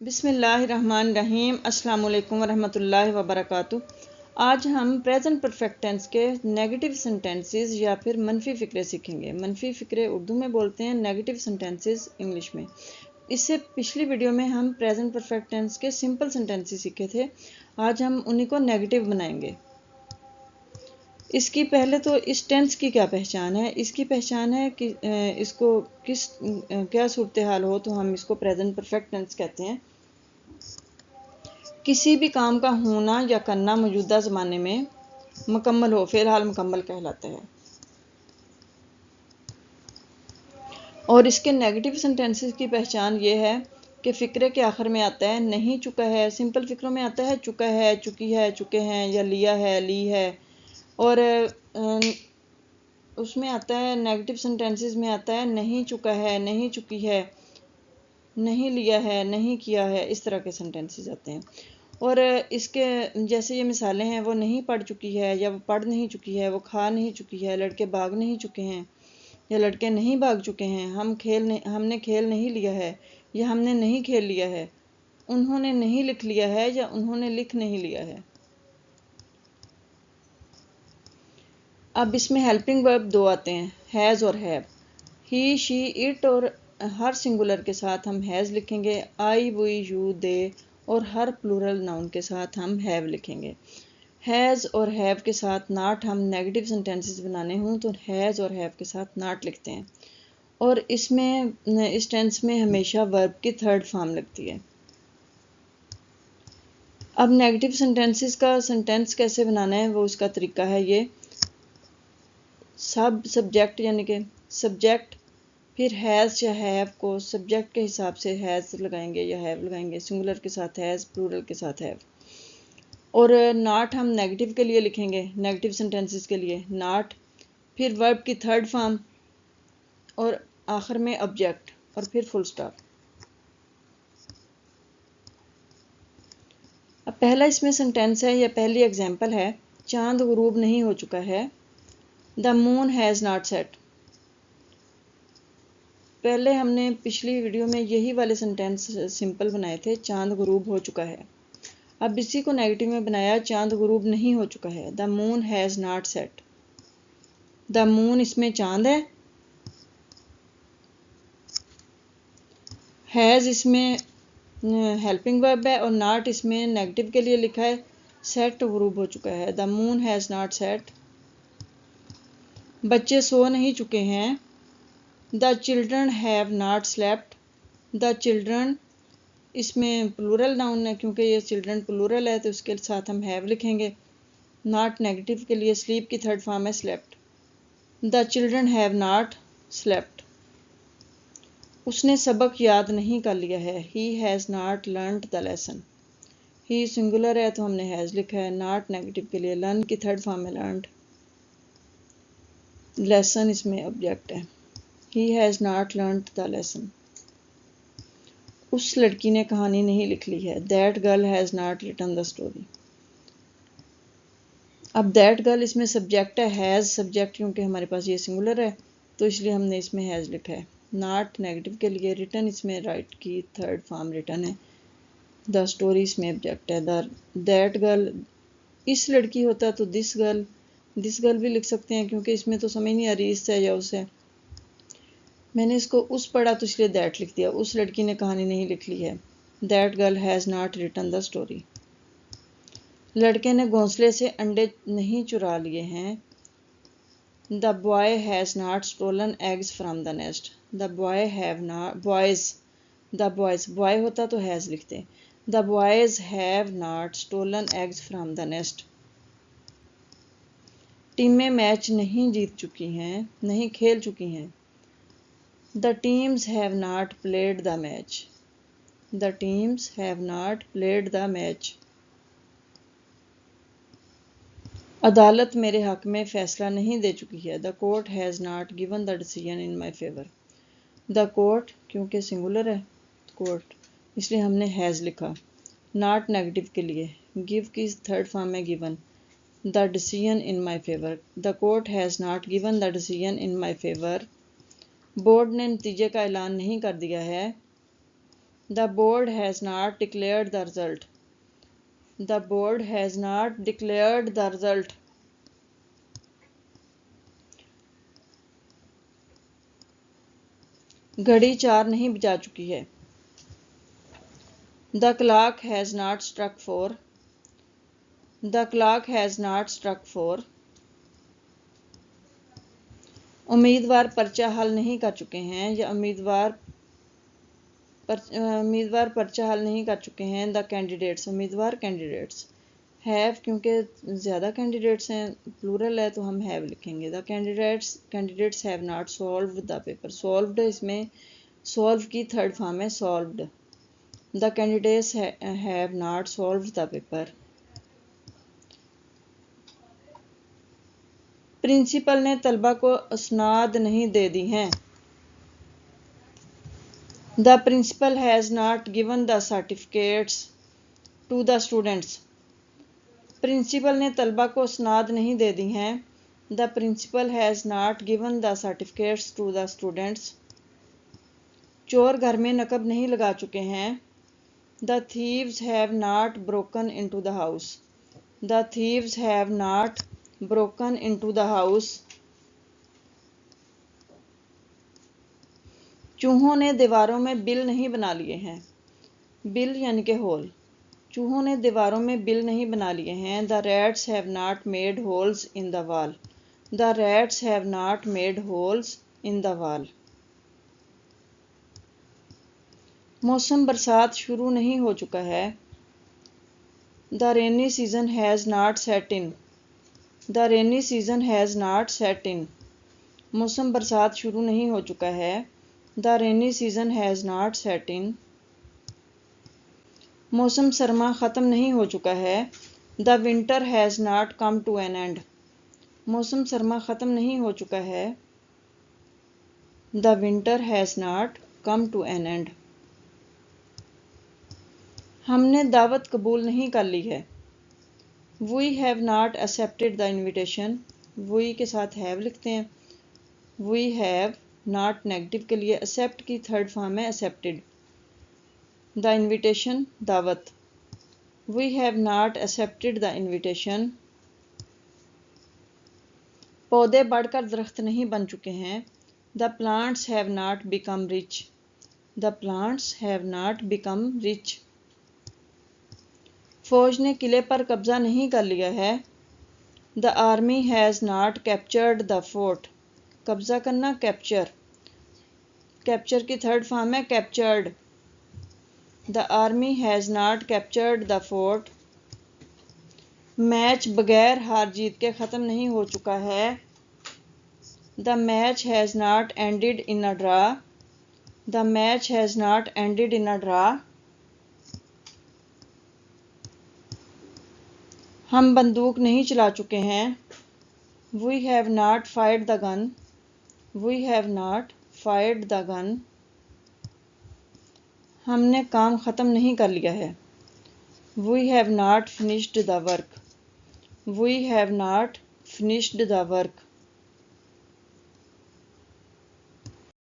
बिस्मिल्लाहिर्रहमानिर्रहीम। अस्सलाम वालेकुम वरहमतुल्लाहि वबरकातुह। आज हम प्रेजेंट परफेक्ट टेंस के नेगेटिव सेंटेंसेस या फिर मनफी फ़िक्रे सीखेंगे। मनफी फ़िक्रे उर्दू में बोलते हैं, नेगेटिव सेंटेंसेस इंग्लिश में। इससे पिछली वीडियो में हम प्रेजेंट परफेक्ट टेंस के सिंपल सेंटेंसेस सीखे थे। आज हम उन्हीं को नेगेटिव बनाएंगे। इसकी पहले तो इस टेंस की क्या पहचान है? इसकी पहचान है कि इसको क्या सूरत हाल हो तो हम इसको प्रेजेंट परफेक्ट टेंस कहते हैं। किसी भी काम का होना या करना मौजूदा ज़माने में मुकम्मल हो, फ़िलहाल मुकम्मल कहलाता है। और इसके नेगेटिव सेंटेंसेस की पहचान ये है कि फ़िक्रे के आखिर में आता है नहीं, चुका है। सिंपल फ़िक्रों में आता है चुका है, चुकी है, चुके हैं, या लिया है, ली है। और उसमें आता है नेगेटिव सेंटेंसेस में आता है नहीं चुका है, नहीं चुकी है, नहीं लिया है, नहीं किया है। इस तरह के सेंटेंसेस आते हैं। और इसके जैसे ये मिसालें हैं, वो नहीं पढ़ चुकी है, या वो पढ़ नहीं चुकी है, वो खा नहीं चुकी है, लड़के भाग नहीं चुके हैं, या लड़के नहीं भाग चुके हैं, हमने खेल नहीं लिया है, या हमने नहीं खेल लिया है, उन्होंने नहीं लिख लिया है, या उन्होंने लिख नहीं लिया है। अब इसमें हेल्पिंग वर्ब दो आते हैं, हैज़ और हैव। ही, शी, इट और हर सिंगुलर के साथ हम हैज़ लिखेंगे। आई, वी, यू, दे और हर प्लूरल नाउन के साथ हम हैव लिखेंगे। हैज़ और हैव के साथ नाट हम नेगेटिव सेंटेंसेस बनाने हों तो हैज़ और हैव के साथ नाट लिखते हैं। और इसमें इस टेंस में हमेशा वर्ब की थर्ड फॉर्म लगती है। अब नेगेटिव सेंटेंसेस का सेंटेंस कैसे बनाना है, वो उसका तरीका है ये। सब्जेक्ट यानी कि सब्जेक्ट, फिर हैज़ या हैव को सब्जेक्ट के हिसाब से हैज़ लगाएंगे या हैव लगाएंगे। सिंगुलर के साथ हैज़, प्लूरल के साथ हैव। और नॉट हम नेगेटिव के लिए लिखेंगे, नेगेटिव सेंटेंसेस के लिए नॉट, फिर वर्ब की थर्ड फॉर्म और आखिर में ऑब्जेक्ट और फिर फुल स्टॉप। अब पहला इसमें सेंटेंस है या पहली एग्जांपल है, चांद गुरूब नहीं हो चुका है। The moon has not set. पहले हमने पिछली वीडियो में यही वाले सेंटेंस सिंपल बनाए थे, चांद गुरूब हो चुका है। अब इसी को नेगेटिव में बनाया, चांद गुरूब नहीं हो चुका है। The moon has not set. The moon इसमें चांद है, हैज़ इसमें हेल्पिंग वर्ब है और नॉट इसमें नेगेटिव के लिए लिखा है, सेट गुरूब हो चुका है। The moon has not set. बच्चे सो नहीं चुके हैं। The children have not slept. The children इसमें प्लूरल नाउन है, क्योंकि ये चिल्ड्रन प्लूरल है तो उसके साथ हम हैव लिखेंगे। नॉट नेगेटिव के लिए स्लीप की थर्ड फॉर्म है slept. The children have not slept. उसने सबक याद नहीं कर लिया है। He has not learned the lesson. He singular है तो हमने हैज़ लिखा है। नॉट नेगेटिव के लिए लर्न की थर्ड फॉर्म है लर्नड। लेसन इसमें ऑब्जेक्ट है। He has not learned the lesson. उस लड़की ने कहानी नहीं लिख ली है। That girl has not written the story. अब दैट गर्ल इसमें सब्जेक्ट है, हैज़ सब्जेक्ट, क्योंकि हमारे पास ये सिंगुलर है तो इसलिए हमने इसमें हैज़ लिखा है। नॉट नेगेटिव के लिए रिटन इसमें राइट की थर्ड फॉर्म रिटन है। द स्टोरी इसमें ऑब्जेक्ट है। दैट गर्ल, इस लड़की होता तो दिस गर्ल भी लिख सकते हैं, क्योंकि इसमें तो समझ नहीं आ रही इससे या उससे। मैंने इसको उस पढ़ा तो इसलिए दैट लिख दिया। उस लड़की ने कहानी नहीं लिख ली है। That girl has not written the story. लड़के ने घोंसले से अंडे नहीं चुरा लिए हैं। The boy has not stolen eggs from the nest. The boy have not, boys boy होता तो हैज़ लिखते। The boys have not stolen eggs from the nest. टीमें मैच नहीं जीत चुकी हैं, नहीं खेल चुकी हैं। The teams have not played the match. The teams have not played the match. अदालत मेरे हक में फैसला नहीं दे चुकी है। The court has not given the decision in my favour. The court, क्योंकि सिंगुलर है कोर्ट, इसलिए हमने हैज़ लिखा। नॉट नेगेटिव के लिए गिव की थर्ड फॉर्म है given. The decision in my favour. The court has not given the decision in my favour. Board ने नतीजे का ऐलान नहीं कर दिया है। The board has not declared the result. The board has not declared the result. घड़ी 4 नहीं बजा चुकी है। The clock has not struck 4. The clock has not struck 4. उम्मीदवार पर्चा हल नहीं कर चुके हैं या उम्मीदवार पर्चा हल नहीं कर चुके हैं। द कैंडिडेट्स, उम्मीदवार कैंडिडेट्स। हैव, क्योंकि ज़्यादा कैंडिडेट्स हैं, प्लूरल है तो हम हैव लिखेंगे। The candidates have not solved the paper. Solved इसमें सॉल्व की थर्ड फॉर्म है solved. The candidates have not solved the paper. Principal ने तलबा को असनाद नहीं दे दी हैं। The principal has not given the certificates to the students. Principal ने तलबा को असनाद नहीं दे दी हैं। The principal has not given the certificates to the students. चोर घर में नकब नहीं लगा चुके हैं। The thieves have not broken into the house. The thieves have not broken into the house. चूहों ने दीवारों में बिल नहीं बना लिए हैं। बिल यानी कि होल। चूहों ने दीवारों में बिल नहीं बना लिए हैं। The rats have not made holes in the wall. The rats have not made holes in the wall. मौसम बरसात शुरू नहीं हो चुका है। The rainy season has not set in. The rainy season has not set in. मौसम बरसात शुरू नहीं हो चुका है। The rainy season has not set in. मौसम सरमा ख़त्म नहीं हो चुका है। The winter has not come to an end. मौसम सरमा ख़त्म नहीं हो चुका है। The winter has not come to an end. हमने दावत कबूल नहीं कर ली है। We have not accepted the invitation. We के साथ have लिखते हैं। We have नॉट नेगेटिव के लिए एक्सेप्ट की थर्ड फॉर्म है एक्सेप्टेड। द इन्विटेशन, दावत। We have not accepted the invitation. पौधे बढ़कर दरख्त नहीं बन चुके हैं। The plants have not become rich. The plants have not become rich. फौज ने किले पर कब्जा नहीं कर लिया है। The army has not captured the fort. कब्जा करना कैप्चर। कैप्चर की थर्ड फॉर्म है captured. The army has not captured the fort. Match बगैर हार जीत के ख़त्म नहीं हो चुका है। The match has not ended in a draw. The match has not ended in a draw. हम बंदूक नहीं चला चुके हैं। We have not fired the gun. We have not fired the gun. हमने काम ख़त्म नहीं कर लिया है। We have not finished the work. We have not finished the work.